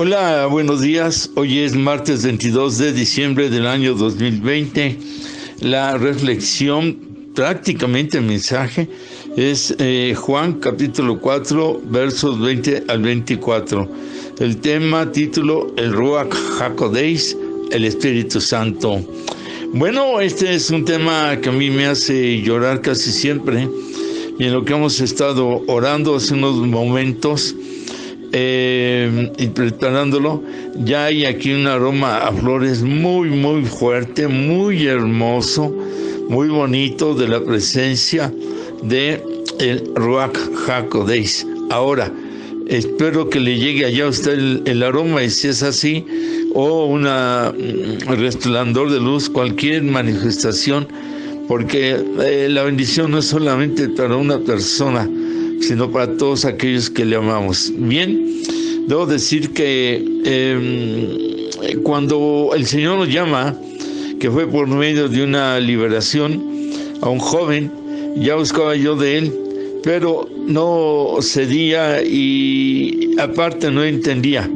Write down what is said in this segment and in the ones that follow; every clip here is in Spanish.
Hola, buenos días. Hoy es martes 22 de diciembre del año 2020. La reflexión, prácticamente el mensaje, es Juan capítulo 4, versos 20 al 24. El tema, título, el Ruach HaKodesh, el Espíritu Santo. Bueno, este es un tema que a mí me hace llorar casi siempre, y en lo que hemos estado orando hace unos momentos, y preparándolo, ya hay aquí un aroma a flores muy fuerte, muy hermoso, muy bonito, de la presencia de el Ruach HaKodesh. Ahora, espero que le llegue allá a usted el aroma, y si es así, o un resplandor de luz, cualquier manifestación, porque la bendición no es solamente para una persona, sino para todos aquellos que le amamos. Bien, debo decir que cuando el Señor nos llama, que fue por medio de una liberación a un joven, ya buscaba yo de él, pero no cedía y aparte no entendía.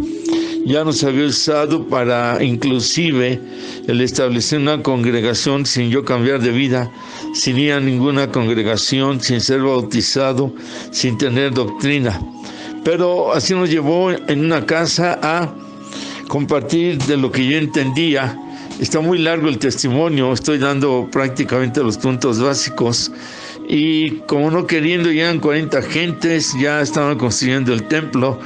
Ya nos había usado para inclusive el establecer una congregación sin yo cambiar de vida, sin ir a ninguna congregación, sin ser bautizado, sin tener doctrina. Pero así nos llevó en una casa a compartir de lo que yo entendía. Está muy largo el testimonio, estoy dando prácticamente los puntos básicos. Y como no queriendo, llegan 40 gentes, ya estaban construyendo el templo,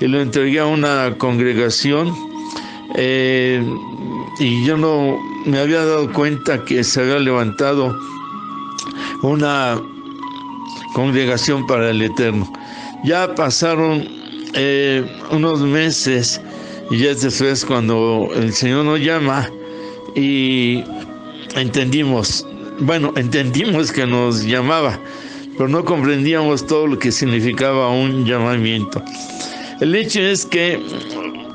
y lo entregué a una congregación, y yo no me había dado cuenta que se había levantado una congregación para el Eterno. Ya pasaron unos meses, y ya después cuando el Señor nos llama, y entendimos que nos llamaba, pero no comprendíamos todo lo que significaba un llamamiento. El hecho es que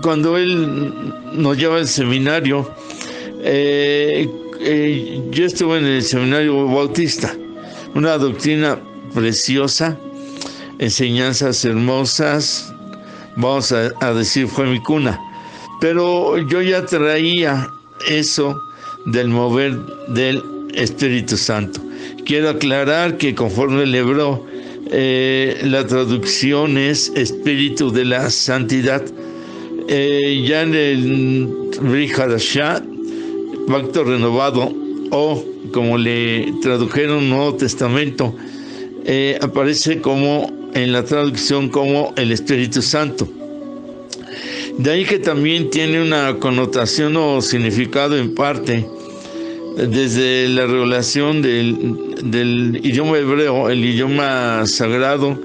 cuando Él nos lleva al seminario, yo estuve en el seminario bautista, una doctrina preciosa, enseñanzas hermosas, vamos a decir, fue mi cuna, pero yo ya traía eso del mover del Espíritu Santo. Quiero aclarar que conforme el hebreo, la traducción es Espíritu de la Santidad. Ya en el Brit Hadashah, Pacto Renovado, o como le tradujeron Nuevo Testamento, aparece como en la traducción como el Espíritu Santo. De ahí que también tiene una connotación o significado en parte desde la revelación del idioma hebreo, el idioma sagrado,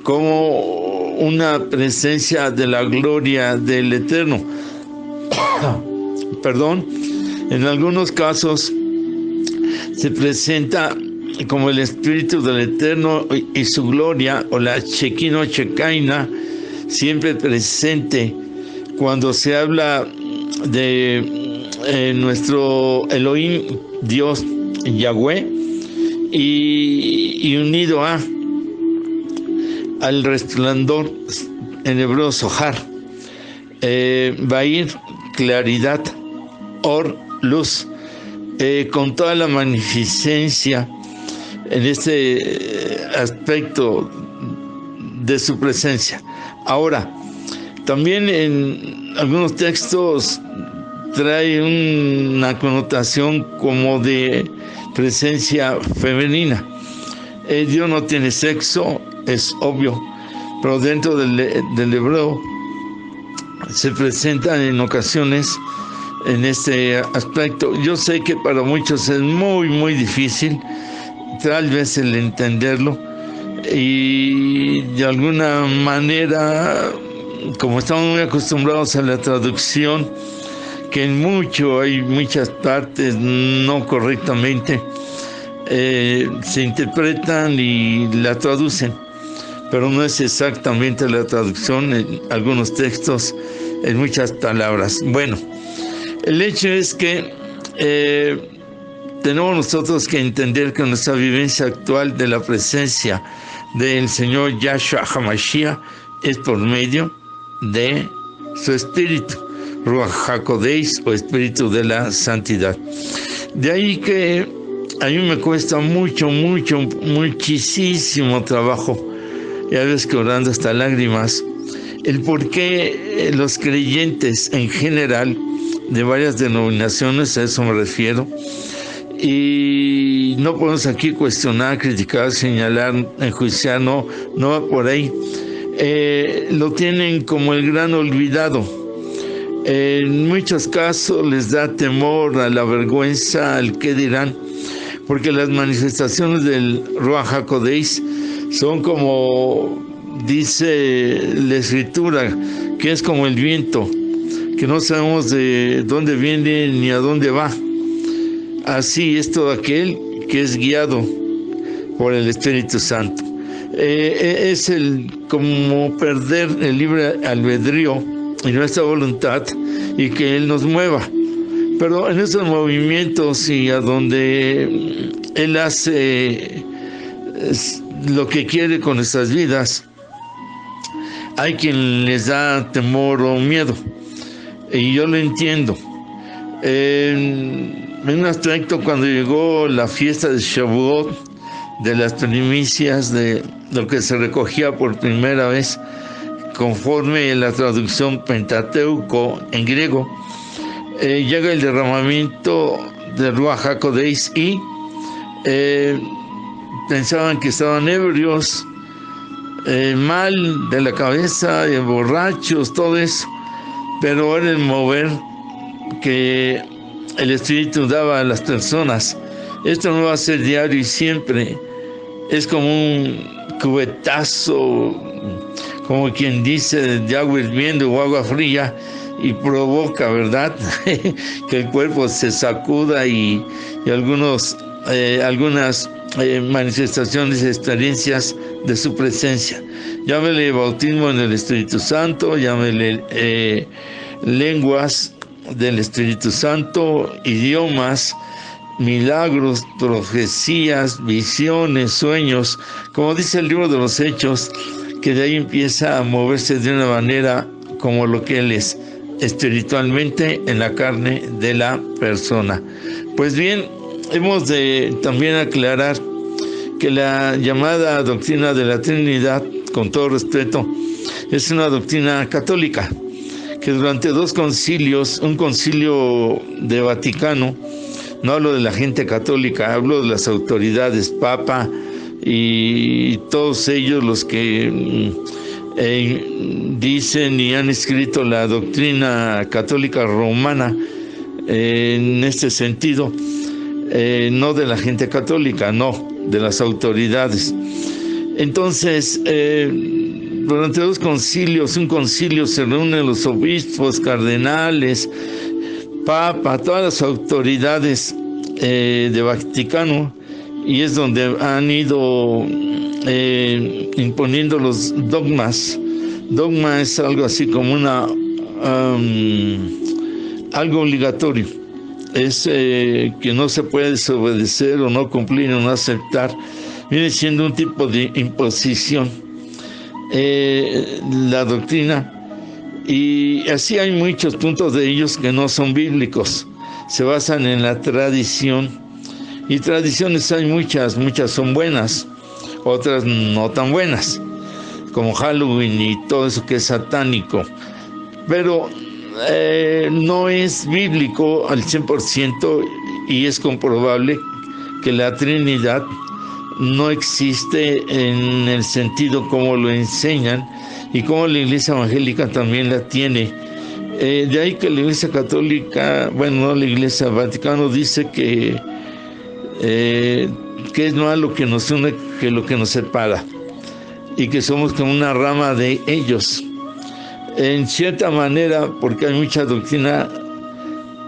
como una presencia de la gloria del Eterno. Perdón, en algunos casos se presenta como el Espíritu del Eterno y su gloria, o la Shekinah o Shekinah, siempre presente cuando se habla de nuestro Elohim, Dios, Yahweh, y unido al resplandor, en hebreo Zohar, Bair, claridad, Or, luz, con toda la magnificencia en este aspecto de su presencia. Ahora, también en algunos textos trae una connotación como de presencia femenina. Dios no tiene sexo, es obvio, pero dentro del hebreo se presentan en ocasiones en este aspecto. Yo sé que para muchos es muy difícil, tal vez el entenderlo, y de alguna manera, como estamos muy acostumbrados a la traducción, que hay muchas partes no correctamente se interpretan y la traducen, pero no es exactamente la traducción en algunos textos, en muchas palabras. Bueno, el hecho es que tenemos nosotros que entender que nuestra vivencia actual de la presencia del Señor Yahshua HaMashiach es por medio de su espíritu, Ruach HaKodesh, o espíritu de la santidad. De ahí que a mí me cuesta muchísimo trabajo, y a veces que orando hasta lágrimas, el por qué los creyentes en general, de varias denominaciones, a eso me refiero, y no podemos aquí cuestionar, criticar, señalar, enjuiciar, no va por ahí. Lo tienen como el gran olvidado. En muchos casos les da temor a la vergüenza, al qué dirán, porque las manifestaciones del Ruach HaKodesh son como dice la Escritura, que es como el viento, que no sabemos de dónde viene ni a dónde va. Así es todo aquel que es guiado por el Espíritu Santo. Es como perder el libre albedrío y nuestra voluntad, y que Él nos mueva. Pero en esos movimientos y a donde Él hace lo que quiere con nuestras vidas, hay quien les da temor o miedo, y yo lo entiendo. En un aspecto, cuando llegó la fiesta de Shavuot, de las primicias, de lo que se recogía por primera vez, conforme a la traducción Pentateuco en griego, llega el derramamiento de Ruach HaKodesh y pensaban que estaban ebrios, mal de la cabeza, borrachos, todo eso, pero era el mover que el Espíritu daba a las personas. Esto no va a ser diario y siempre, es como un cubetazo, como quien dice, de agua hirviendo o agua fría, y provoca, ¿verdad?, que el cuerpo se sacuda y algunas manifestaciones, experiencias de su presencia. Llámele bautismo en el Espíritu Santo, llámele lenguas del Espíritu Santo, idiomas, milagros, profecías, visiones, sueños, como dice el libro de los Hechos, que de ahí empieza a moverse de una manera como lo que Él es, espiritualmente en la carne de la persona. Pues bien, hemos de también aclarar que la llamada doctrina de la Trinidad, con todo respeto, es una doctrina católica, que durante dos concilios, un concilio de Vaticano, no hablo de la gente católica, hablo de las autoridades, Papa y todos ellos los que dicen y han escrito la doctrina católica romana en este sentido, no de la gente católica, no, de las autoridades. Entonces, durante dos concilios, un concilio se reúnen los obispos, cardenales, Papa, todas las autoridades de Vaticano, y es donde han ido imponiendo los dogmas. Dogma es algo así como algo obligatorio, es que no se puede desobedecer o no cumplir o no aceptar. Viene siendo un tipo de imposición la doctrina, y así hay muchos puntos de ellos que no son bíblicos, se basan en la tradición, y tradiciones hay muchas son buenas, otras no tan buenas, como Halloween y todo eso que es satánico, pero no es bíblico al 100%, y es comprobable que la Trinidad no existe en el sentido como lo enseñan y como la Iglesia Evangélica también la tiene. De ahí que la Iglesia Católica, bueno, no, la Iglesia Vaticano dice que es más lo que nos une que lo que nos separa, y que somos como una rama de ellos, en cierta manera, porque hay mucha doctrina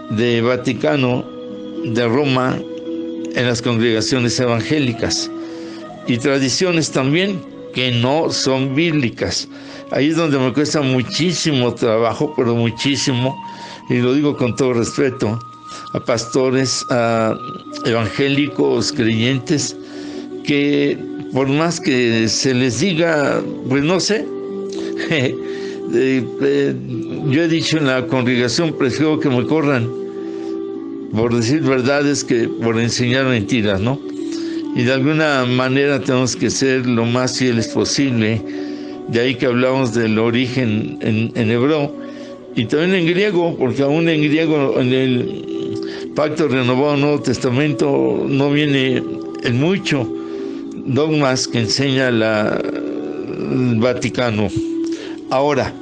de Vaticano, de Roma, en las congregaciones evangélicas, y tradiciones también que no son bíblicas. Ahí es donde me cuesta muchísimo trabajo, pero muchísimo, y lo digo con todo respeto, a pastores, a evangélicos, creyentes, que por más que se les diga, pues no sé, Yo he dicho en la congregación, prefiero que me corran por decir verdades que por enseñar mentiras, ¿no? Y de alguna manera tenemos que ser lo más fieles posible. De ahí que hablamos del origen en hebreo y también en griego, porque aún en griego, en el Pacto Renovado Nuevo Testamento, no viene en mucho dogmas que enseña el Vaticano. Ahora,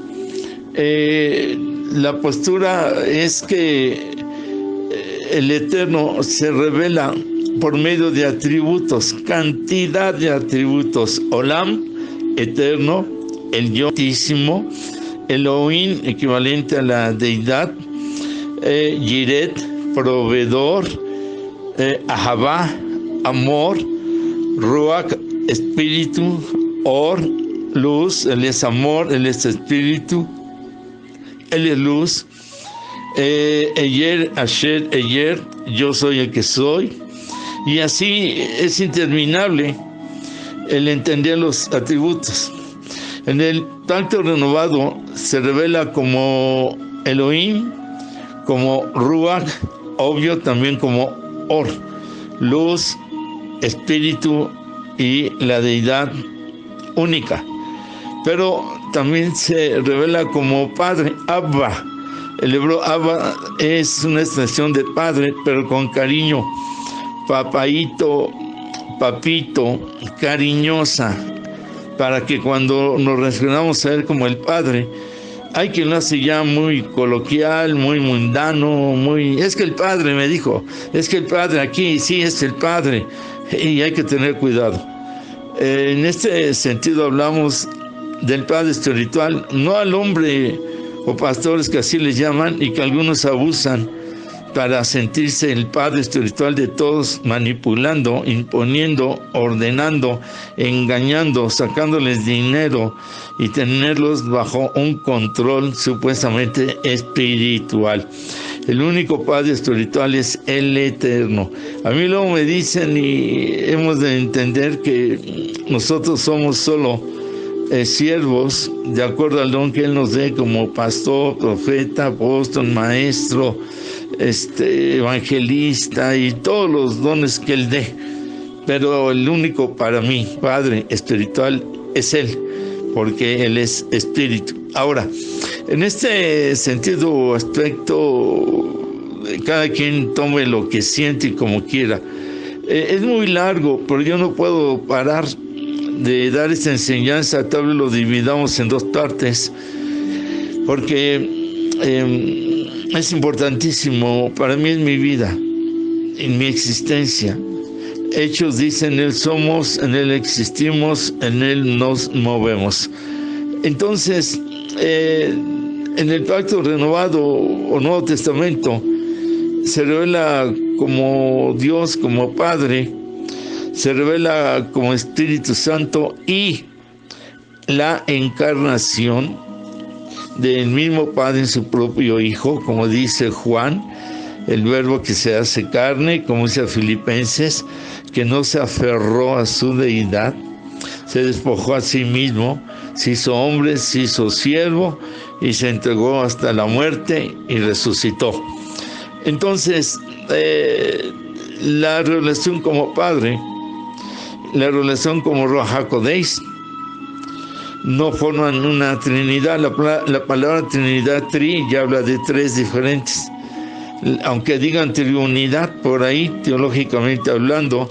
la postura es que el Eterno se revela por medio de atributos, cantidad de atributos. Olam, eterno, el yo altísimo, Elohim, equivalente a la deidad, Yiret, proveedor, Ahavá, amor, Ruach, espíritu, Or, luz, él es amor, él es espíritu, él es luz, Eyer, Asher, Eyer, yo soy el que soy, y así es interminable el entender los atributos. En el Pacto Renovado se revela como Elohim, como Ruach, obvio también como Or, luz, espíritu y la deidad única. Pero también se revela como Padre, Abba. El hebreo Abba es una expresión de padre, pero con cariño. Papaito, papito, cariñosa, para que cuando nos referamos a él como el Padre, hay quien lo hace ya muy coloquial, muy mundano, es que el Padre me dijo, es que el Padre aquí, sí, es el Padre, y hay que tener cuidado. En este sentido hablamos del Padre espiritual, no al hombre o pastores que así les llaman y que algunos abusan para sentirse el Padre espiritual de todos, manipulando, imponiendo, ordenando, engañando, sacándoles dinero y tenerlos bajo un control supuestamente espiritual. El único Padre espiritual es el Eterno. A mí luego me dicen, y hemos de entender que nosotros somos solo siervos, de acuerdo al don que Él nos dé como pastor, profeta, apóstol, maestro, evangelista y todos los dones que Él dé. Pero el único para mí, Padre espiritual, es Él, porque Él es espíritu. Ahora, en este sentido o aspecto, cada quien tome lo que siente y como quiera. Es muy largo, pero yo no puedo parar de dar esta enseñanza. Tal vez lo dividamos en dos partes, porque es importantísimo. Para mí es mi vida, en mi existencia. Hechos dicen, en Él somos, en Él existimos, en Él nos movemos. Entonces, en el Pacto Renovado o Nuevo Testamento se revela como Dios, como Padre, se revela como Espíritu Santo y la encarnación del mismo Padre en su propio Hijo, como dice Juan, el verbo que se hace carne, como dice Filipenses, que no se aferró a su deidad, se despojó a sí mismo, se hizo hombre, se hizo siervo y se entregó hasta la muerte y resucitó. Entonces, la relación como Padre, la relación como Ruach HaKodesh, no forman una Trinidad. La palabra Trinidad, tri, ya habla de tres diferentes. Aunque digan triunidad por ahí, teológicamente hablando,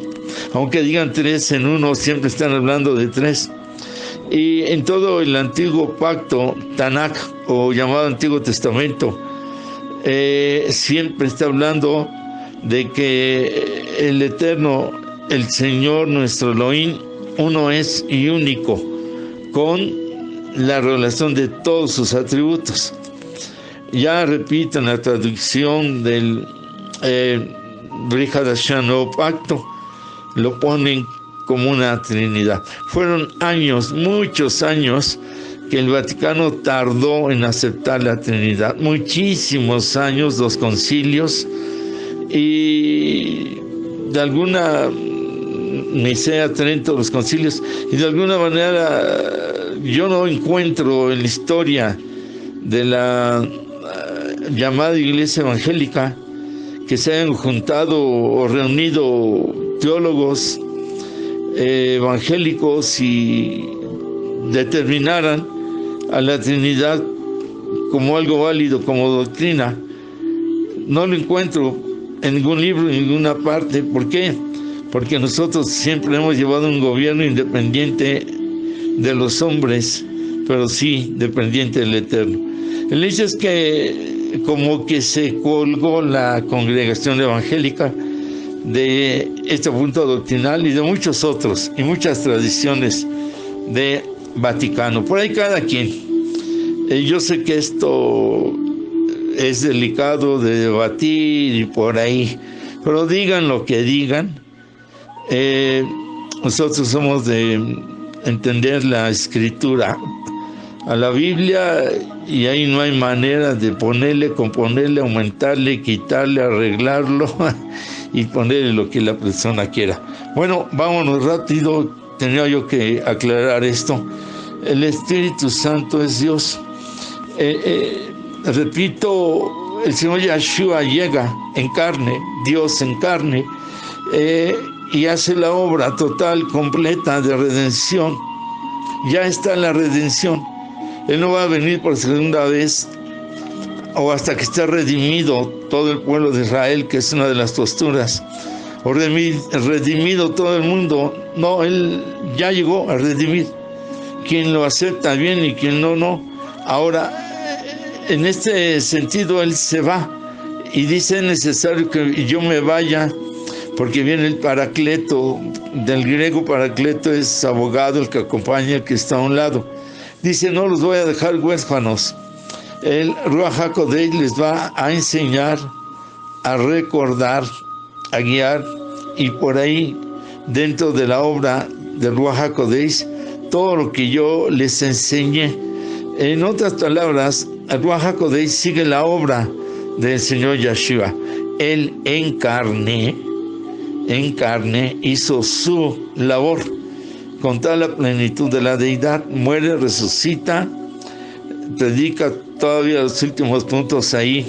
aunque digan tres en uno, siempre están hablando de tres. Y en todo el antiguo pacto, Tanakh, o llamado Antiguo Testamento, siempre está hablando de que el Eterno, el Señor, nuestro Elohim, uno es y único, con la relación de todos sus atributos. Ya repito, en la traducción del Brit Hadashah, Nuevo Pacto, lo ponen como una Trinidad. Fueron años, muchos años, que el Vaticano tardó en aceptar la Trinidad. Muchísimos años, los concilios, y de alguna Nicea, Trento, los concilios, y de alguna manera yo no encuentro en la historia de la llamada iglesia evangélica, que se hayan juntado o reunido teólogos evangélicos y determinaran a la Trinidad como algo válido, como doctrina. No lo encuentro en ningún libro, en ninguna parte. ¿Por qué? Porque nosotros siempre hemos llevado un gobierno independiente de los hombres, pero sí dependiente del Eterno. El hecho es que como que se colgó la congregación evangélica de este punto doctrinal y de muchos otros y muchas tradiciones de Vaticano. Por ahí cada quien. Yo sé que esto es delicado de debatir y por ahí, pero digan lo que digan. Nosotros somos de entender la escritura a la Biblia, y ahí no hay manera de ponerle, componerle, aumentarle, quitarle, arreglarlo y ponerle lo que la persona quiera. Bueno, vámonos rápido, tenía yo que aclarar esto. El Espíritu Santo es Dios. Repito, el Señor Yeshua llega en carne, Dios en carne, y hace la obra total, completa de redención. Ya está la redención. Él no va a venir por segunda vez o hasta que esté redimido todo el pueblo de Israel, que es una de las posturas, o redimido todo el mundo. No, Él ya llegó a redimir. Quien lo acepta bien y quien no, no. Ahora, en este sentido, Él se va y dice: es necesario que yo me vaya, porque viene el Paracleto. Del griego Paracleto es abogado, el que acompaña, el que está a un lado. Dice: no los voy a dejar huérfanos. El Ruach HaKodesh les va a enseñar, a recordar, a guiar, y por ahí, dentro de la obra de Ruach HaKodesh, todo lo que yo les enseñé. En otras palabras, el Ruach HaKodesh sigue la obra del Señor Yeshua. Él en carne hizo su labor con toda la plenitud de la deidad, muere, resucita, predica todavía los últimos puntos ahí,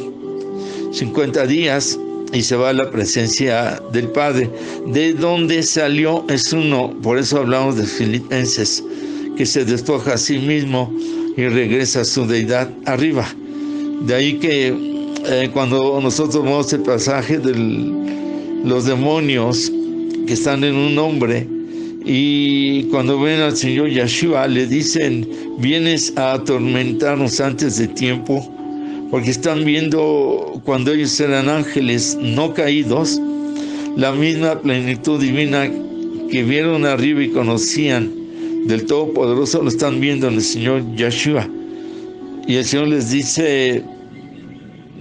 50 días, y se va a la presencia del Padre. De donde salió es uno. Por eso hablamos de Filipenses, que se despoja a sí mismo y regresa a su deidad arriba. De ahí que cuando nosotros vemos el pasaje de los demonios que están en un hombre, y cuando ven al Señor Yeshua le dicen: vienes a atormentarnos antes de tiempo, porque están viendo, cuando ellos eran ángeles no caídos, la misma plenitud divina que vieron arriba y conocían del Todopoderoso, lo están viendo en el Señor Yeshua. Y el Señor les dice,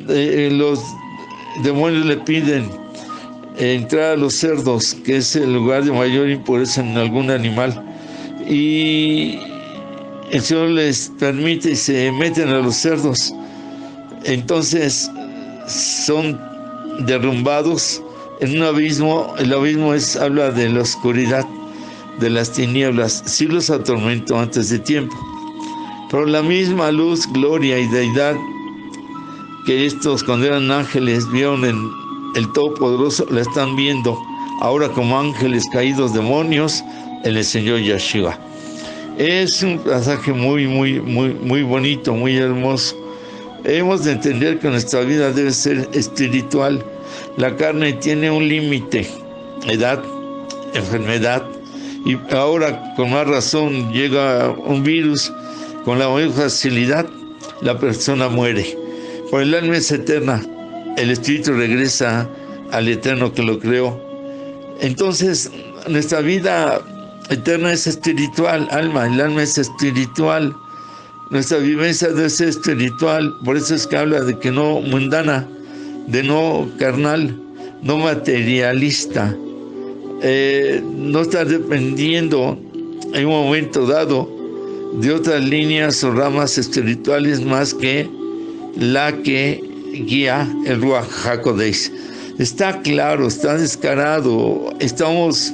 los demonios le piden entrar a los cerdos, que es el lugar de mayor impureza en algún animal, y el Señor les permite y se meten a los cerdos. Entonces son derrumbados en un abismo. El abismo habla de la oscuridad, de las tinieblas. Sí los atormentó antes de tiempo, pero la misma luz, gloria y deidad que estos, cuando eran ángeles, vieron en el Todopoderoso, la están viendo ahora como ángeles caídos, demonios, en el Señor Yeshua. Es un pasaje muy bonito, muy hermoso. Hemos de entender que nuestra vida debe ser espiritual. La carne tiene un límite, edad, enfermedad, y ahora con más razón llega un virus, con la mayor facilidad la persona muere. Por el alma es eterna, el espíritu regresa al Eterno que lo creó. Entonces, nuestra vida eterna es espiritual, alma, el alma es espiritual. Nuestra vivencia debe ser espiritual. Por eso es que habla de que no mundana, de no carnal, no materialista. No estar dependiendo en un momento dado de otras líneas o ramas espirituales más que la que guía el Ruach HaKodesh. Está claro, está descarado. Estamos,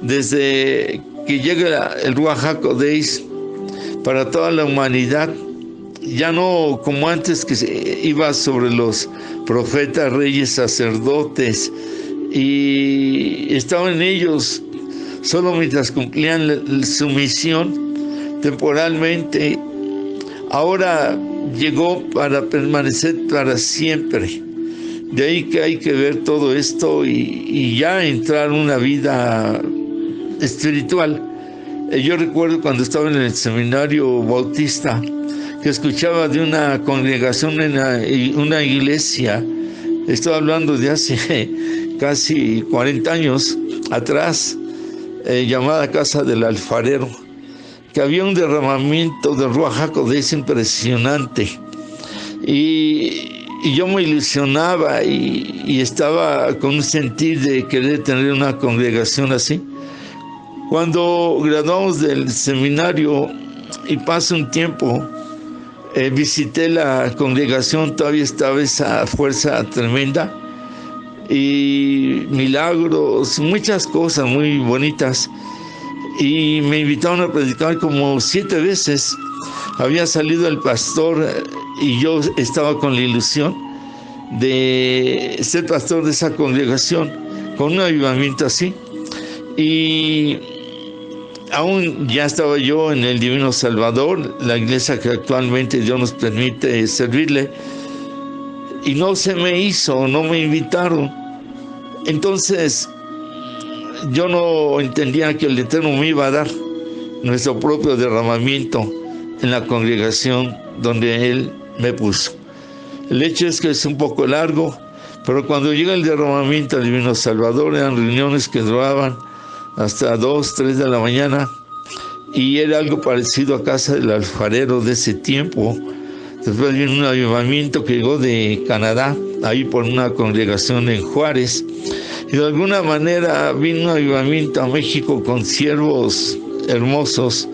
desde que llega el Ruach HaKodesh para toda la humanidad, ya no como antes, que iba sobre los profetas, reyes, sacerdotes, y estaban ellos solo mientras cumplían su misión temporalmente. Ahora llegó para permanecer para siempre. De ahí que hay que ver todo esto y ya entrar en una vida espiritual. Yo recuerdo cuando estaba en el seminario bautista, que escuchaba de una congregación en una iglesia, estoy hablando de hace casi 40 años atrás, llamada Casa del Alfarero, que había un derramamiento de Ruach HaKodesh impresionante. Y yo me ilusionaba y estaba con un sentir de querer tener una congregación así. Cuando graduamos del seminario y pasó un tiempo, visité la congregación, todavía estaba esa fuerza tremenda y milagros, muchas cosas muy bonitas. Y me invitaron a predicar como 7 veces. Había salido el pastor y yo estaba con la ilusión de ser pastor de esa congregación, con un avivamiento así. Y aún ya estaba yo en el Divino Salvador, la iglesia que actualmente Dios nos permite servirle, y no se me hizo, no me invitaron. Entonces yo no entendía que el Eterno me iba a dar nuestro propio derramamiento en la congregación donde Él me puso. El hecho es que es un poco largo, pero cuando llega el derramamiento al Divino Salvador, eran reuniones que duraban hasta 2, 3 de la mañana, y era algo parecido a Casa del Alfarero de ese tiempo. Después vino un avivamiento que llegó de Canadá, ahí por una congregación en Juárez, y de alguna manera vino un avivamiento a México con siervos hermosos,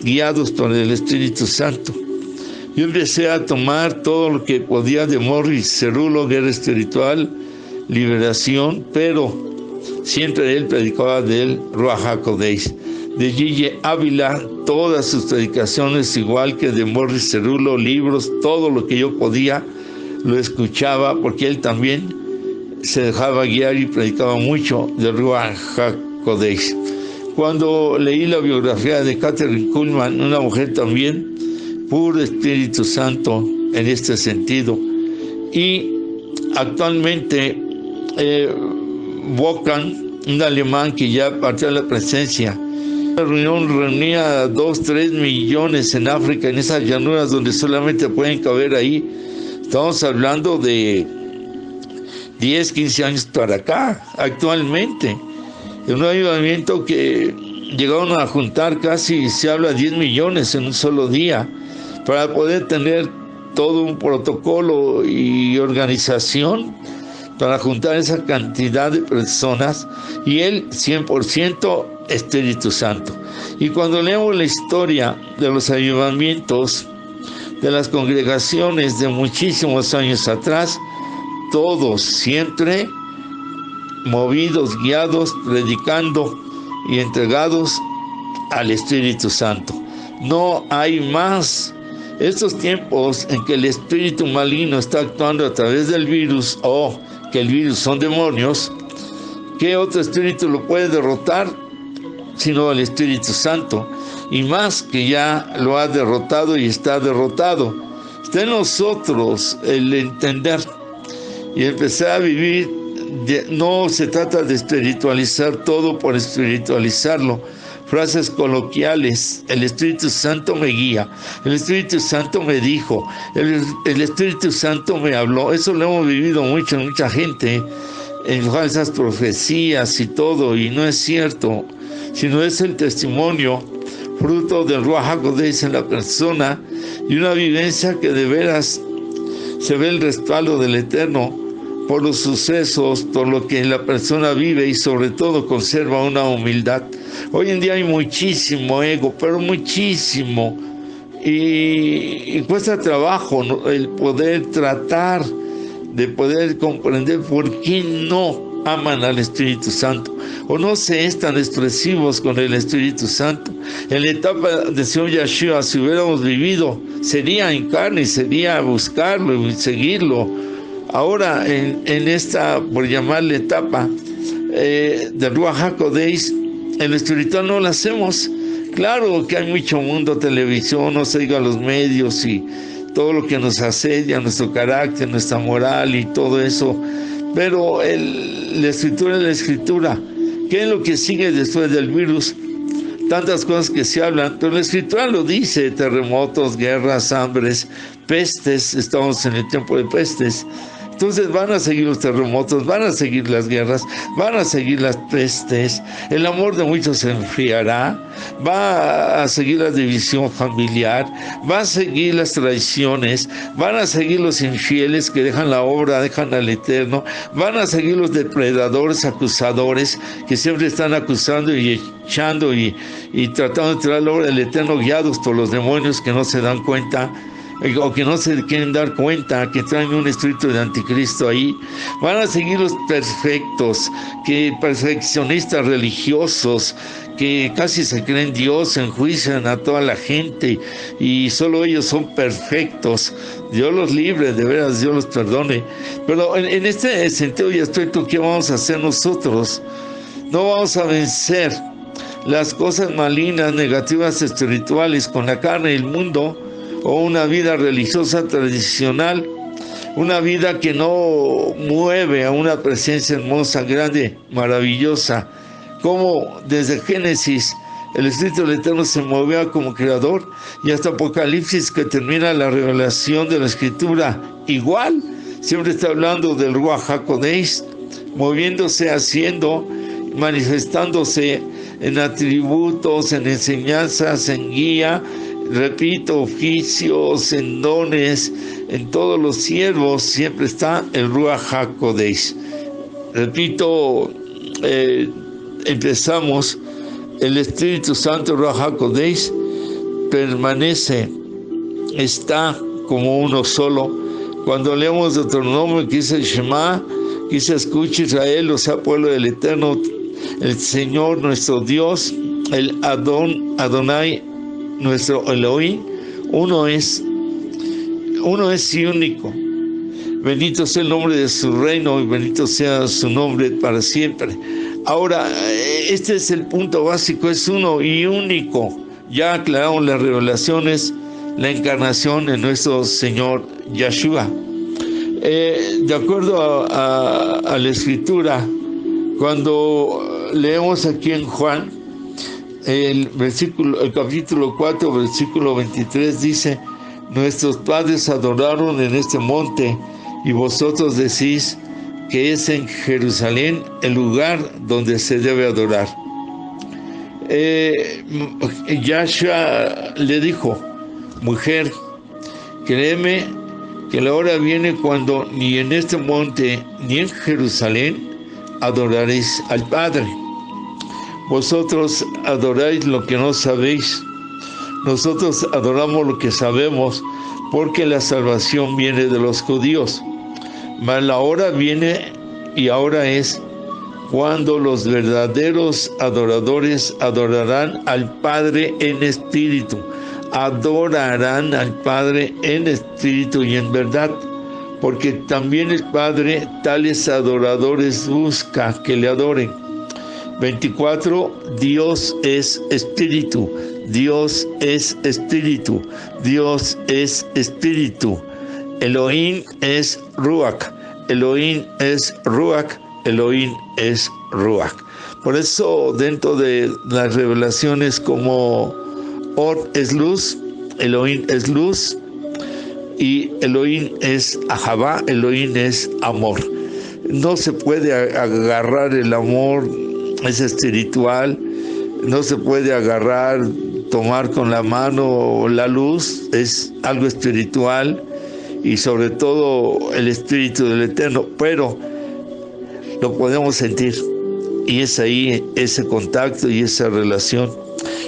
guiados por el Espíritu Santo. Yo empecé a tomar todo lo que podía de Morris Cerullo, guerra espiritual, liberación, pero siempre él predicaba del Ruach HaKodesh. De Gille Ávila, todas sus predicaciones, igual que de Morris Cerullo, libros, todo lo que yo podía, lo escuchaba, porque él también se dejaba guiar y predicaba mucho del Ruach HaKodesh. Cuando leí la biografía de Kathryn Kuhlman, una mujer también, puro Espíritu Santo en este sentido, y actualmente Wokan, un alemán que ya partió a la presencia. La reunión reunía 2, 3 millones en África, en esas llanuras donde solamente pueden caber ahí. Estamos hablando de 10, 15 años para acá, actualmente. En un avivamiento que llegaron a juntar casi, se habla, 10 millones en un solo día, para poder tener todo un protocolo y organización para juntar esa cantidad de personas, y él 100% Espíritu Santo. Y cuando leemos la historia de los avivamientos de las congregaciones de muchísimos años atrás, todos siempre movidos, guiados, predicando y entregados al Espíritu Santo. No hay más. Estos tiempos en que el espíritu maligno está actuando a través del virus, o que el virus son demonios, ¿qué otro espíritu lo puede derrotar sino el Espíritu Santo? Y más que ya lo ha derrotado y está derrotado. Está en nosotros el entender y empezar a vivir. No se trata de espiritualizar todo por espiritualizarlo. Frases coloquiales: el Espíritu Santo me guía, el Espíritu Santo me dijo, el Espíritu Santo me habló. Eso lo hemos vivido mucho en mucha gente, en falsas profecías y todo, y no es cierto, sino es el testimonio fruto del Ruach HaKodesh en la persona, y una vivencia que de veras se ve el respaldo del Eterno por los sucesos, por lo que la persona vive, y sobre todo conserva una humildad. Hoy en día hay muchísimo ego, pero muchísimo, y cuesta trabajo, ¿no?, el poder tratar de poder comprender por qué no aman al Espíritu Santo o no se es tan expresivos con el Espíritu Santo. En la etapa del Señor Yeshua, si hubiéramos vivido, sería en carne, sería buscarlo y seguirlo. Ahora, en esta, por llamarle etapa de Ruach HaKodesh, en lo espiritual no lo hacemos. Claro que hay mucho mundo, televisión, no se diga los medios y todo lo que nos asedia, nuestro carácter, nuestra moral y todo eso. Pero la escritura es la escritura. ¿Qué es lo que sigue después del virus? Tantas cosas que se hablan, pero la escritura lo dice: terremotos, guerras, hambres, pestes. Estamos en el tiempo de pestes. Entonces van a seguir los terremotos, van a seguir las guerras, van a seguir las pestes, el amor de muchos se enfriará, va a seguir la división familiar, va a seguir las traiciones, van a seguir los infieles que dejan la obra, dejan al Eterno, van a seguir los depredadores, acusadores, que siempre están acusando y echando y tratando de tirar la obra del Eterno, guiados por los demonios que no se dan cuenta, o que no se quieren dar cuenta, que traen un espíritu de anticristo ahí. Van a seguir los perfectos, que perfeccionistas religiosos, que casi se creen Dios, enjuician a toda la gente y solo ellos son perfectos. Dios los libre, de veras, Dios los perdone. Pero en este sentido y aspecto, ¿qué vamos a hacer nosotros? No vamos a vencer las cosas malignas, negativas, espirituales con la carne y el mundo, o una vida religiosa tradicional, una vida que no mueve a una presencia hermosa, grande, maravillosa, como desde Génesis el Espíritu del Eterno se movía como creador, y hasta Apocalipsis, que termina la revelación de la Escritura, igual, siempre está hablando del Ruach HaKodesh, moviéndose, haciendo, manifestándose en atributos, en enseñanzas, en guía, repito, oficios, en dones, en todos los siervos siempre está el Ruach HaKodesh. Repito, empezamos, el Espíritu Santo, Ruach HaKodesh, permanece, está como uno solo. Cuando leemos Deuteronomio, que dice Shema, que dice: escucha Israel, o sea, pueblo del Eterno, el Señor nuestro Dios, el Adonai, nuestro Elohim, uno es y único. Bendito sea el nombre de su reino y bendito sea su nombre para siempre. Ahora, este es el punto básico, es uno y único. Ya aclaramos las revelaciones, la encarnación en nuestro Señor Yeshua. De acuerdo a la Escritura, cuando leemos aquí en Juan, el capítulo 4, versículo 23 dice: nuestros padres adoraron en este monte, y vosotros decís que es en Jerusalén el lugar donde se debe adorar. Yahshua le dijo: mujer, créeme que la hora viene cuando ni en este monte ni en Jerusalén adoraréis al Padre. Vosotros adoráis lo que no sabéis. Nosotros adoramos lo que sabemos, porque la salvación viene de los judíos. Mas la hora viene, y ahora es, cuando los verdaderos adoradores adorarán al Padre en espíritu. Adorarán al Padre en espíritu y en verdad, porque también el Padre tales adoradores busca que le adoren. 24. Dios es espíritu. Dios es espíritu. Dios es espíritu. Elohim es Ruach. Elohim es Ruach. Elohim es Ruach. Por eso, dentro de las revelaciones, como Or es luz, Elohim es luz, y Elohim es Ahavá, Elohim es amor. No se puede agarrar el amor, es espiritual, no se puede agarrar, tomar con la mano la luz, es algo espiritual, y sobre todo el Espíritu del Eterno, pero lo podemos sentir, y es ahí ese contacto y esa relación.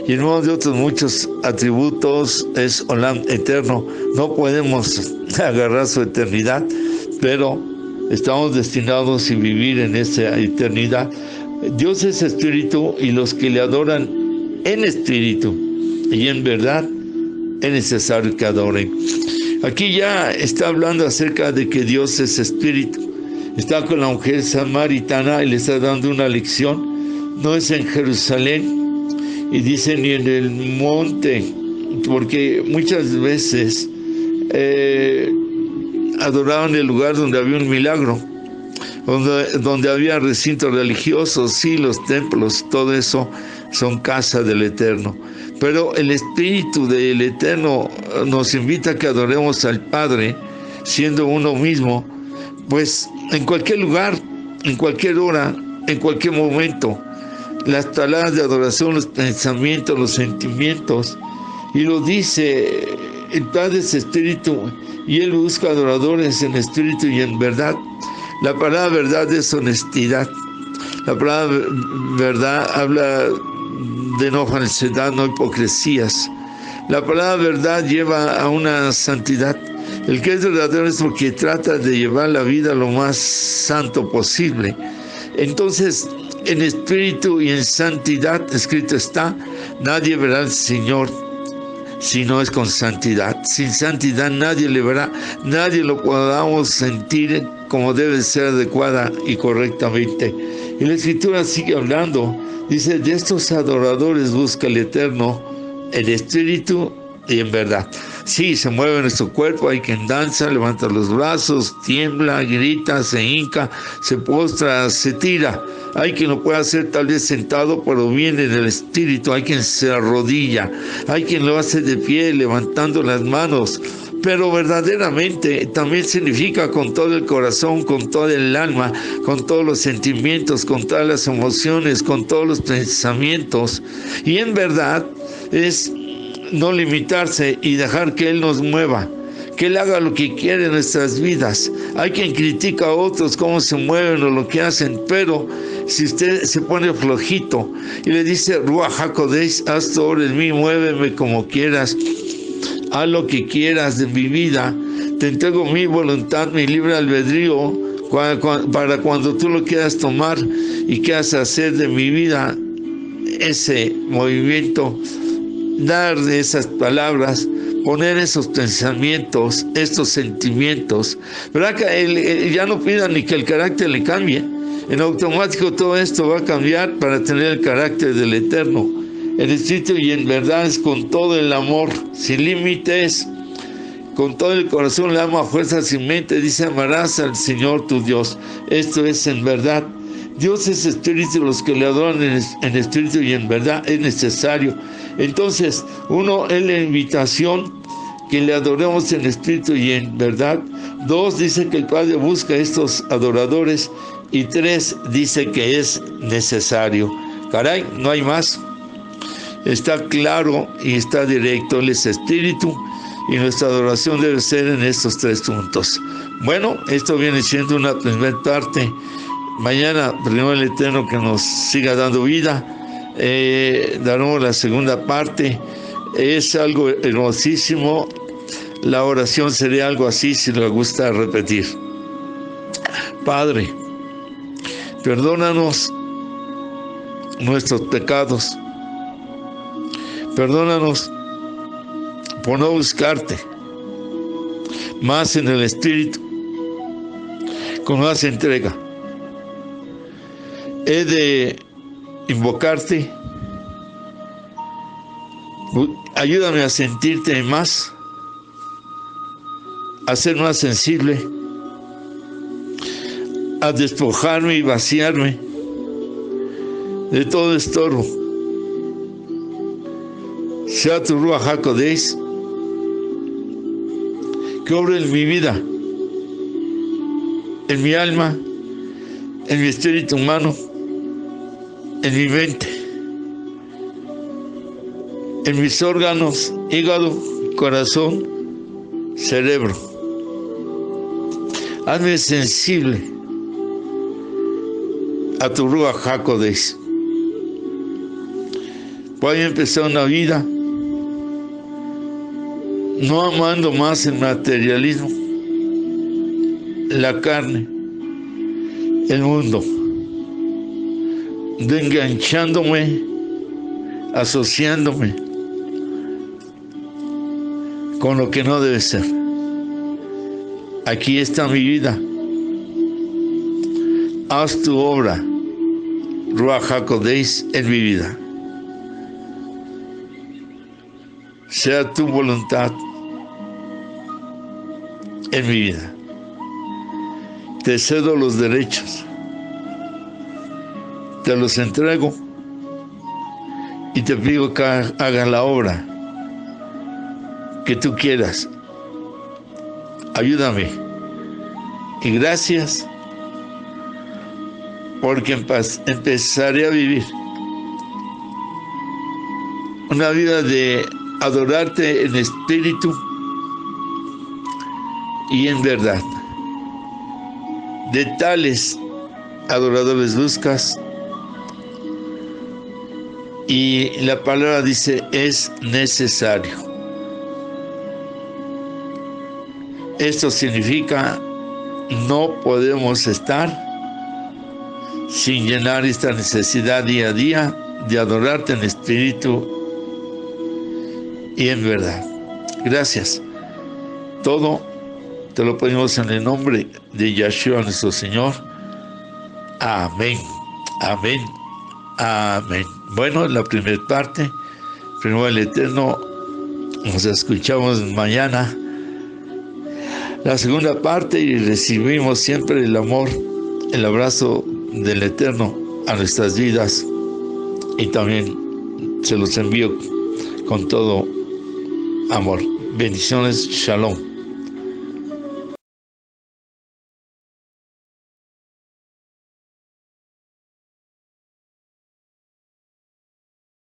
Y en uno de otros muchos atributos es Olam eterno. No podemos agarrar su eternidad, pero estamos destinados a vivir en esa eternidad. Dios es espíritu y los que le adoran en espíritu y en verdad es necesario que adoren. Aquí ya está hablando acerca de que Dios es espíritu. Está con la mujer samaritana y le está dando una lección. No es en Jerusalén y dice ni en el monte, porque muchas veces adoraban el lugar donde había un milagro, donde había recintos religiosos, sí, los templos, todo eso son casa del Eterno. Pero el Espíritu del Eterno nos invita a que adoremos al Padre, siendo uno mismo, pues en cualquier lugar, en cualquier hora, en cualquier momento. Las palabras de adoración, los pensamientos, los sentimientos. Y lo dice, el Padre es Espíritu, y Él busca adoradores en espíritu y en verdad. La palabra verdad es honestidad. La palabra verdad habla de no falsedad, no hipocresías. La palabra verdad lleva a una santidad. El que es verdadero es porque trata de llevar la vida lo más santo posible. Entonces, en espíritu y en santidad, escrito está, nadie verá al Señor si no es con santidad. Sin santidad nadie le verá, nadie lo podamos sentir como debe ser adecuada y correctamente. Y la Escritura sigue hablando, dice, de estos adoradores busca el Eterno en espíritu y en verdad. Sí, se mueve nuestro cuerpo, hay quien danza, levanta los brazos, tiembla, grita, se hinca, se postra, se tira. Hay quien lo puede hacer tal vez sentado, pero viene en el espíritu. Hay quien se arrodilla, hay quien lo hace de pie, levantando las manos. Pero verdaderamente también significa con todo el corazón, con todo el alma, con todos los sentimientos, con todas las emociones, con todos los pensamientos. Y en verdad es no limitarse y dejar que Él nos mueva, que Él haga lo que quiere en nuestras vidas. Hay quien critica a otros cómo se mueven o lo que hacen, pero si usted se pone flojito y le dice, Ruach HaKodesh, haz todo en mí, muéveme como quieras, haz lo que quieras de mi vida, te entrego mi voluntad, mi libre albedrío, para cuando tú lo quieras tomar y quieras hacer de mi vida ese movimiento, dar de esas palabras, poner esos pensamientos, estos sentimientos, ¿verdad? Que ya no pida ni que el carácter le cambie. En automático todo esto va a cambiar para tener el carácter del Eterno. En espíritu y en verdad es con todo el amor, sin límites, con todo el corazón le amo a fuerza sin mente, dice, amarás al Señor tu Dios. Esto es en verdad. Dios es espíritu, los que le adoran en espíritu y en verdad es necesario. Entonces, uno, es la invitación que le adoremos en espíritu y en verdad. 2, dice que el Padre busca a estos adoradores. Y 3, dice que es necesario. Caray, no hay más. Está claro y está directo. Él es espíritu y nuestra adoración debe ser en estos 3 puntos. Bueno, esto viene siendo una primera parte. Mañana, primero el Eterno que nos siga dando vida, daremos la segunda parte. Es algo hermosísimo. La oración sería algo así, si le gusta repetir. Padre, perdónanos nuestros pecados. Perdónanos por no buscarte más en el Espíritu, con más entrega. He de invocarte. Ayúdame a sentirte más, a ser más sensible, a despojarme y vaciarme de todo estorbo. Sea tu Ruach HaKodesh que obre en mi vida, en mi alma, en mi espíritu humano, en mi mente, en mis órganos, hígado, corazón, cerebro. Hazme sensible a tu Ruach HaKodesh. Voy a empezar una vida no amando más el materialismo, la carne, el mundo, no enganchándome, asociándome con lo que no debe ser. Aquí está mi vida. Haz tu obra, Ruach HaKodesh, en mi vida. Sea tu voluntad en mi vida. Te cedo los derechos, te los entrego y te pido que hagas la obra que tú quieras. Ayúdame. Y gracias, porque empezaré a vivir una vida de adorarte en espíritu y en verdad. De tales adoradores buscas, y la palabra dice, es necesario. Esto significa, no podemos estar sin llenar esta necesidad día a día de adorarte en espíritu y en verdad. Gracias. Todo te lo pedimos en el nombre de Yahshua nuestro Señor. Amén. Amén. Amén. Bueno, la primera parte, primero el Eterno, nos escuchamos mañana. La segunda parte, y recibimos siempre el amor, el abrazo del Eterno a nuestras vidas, y también se los envío con todo amor. Bendiciones, shalom.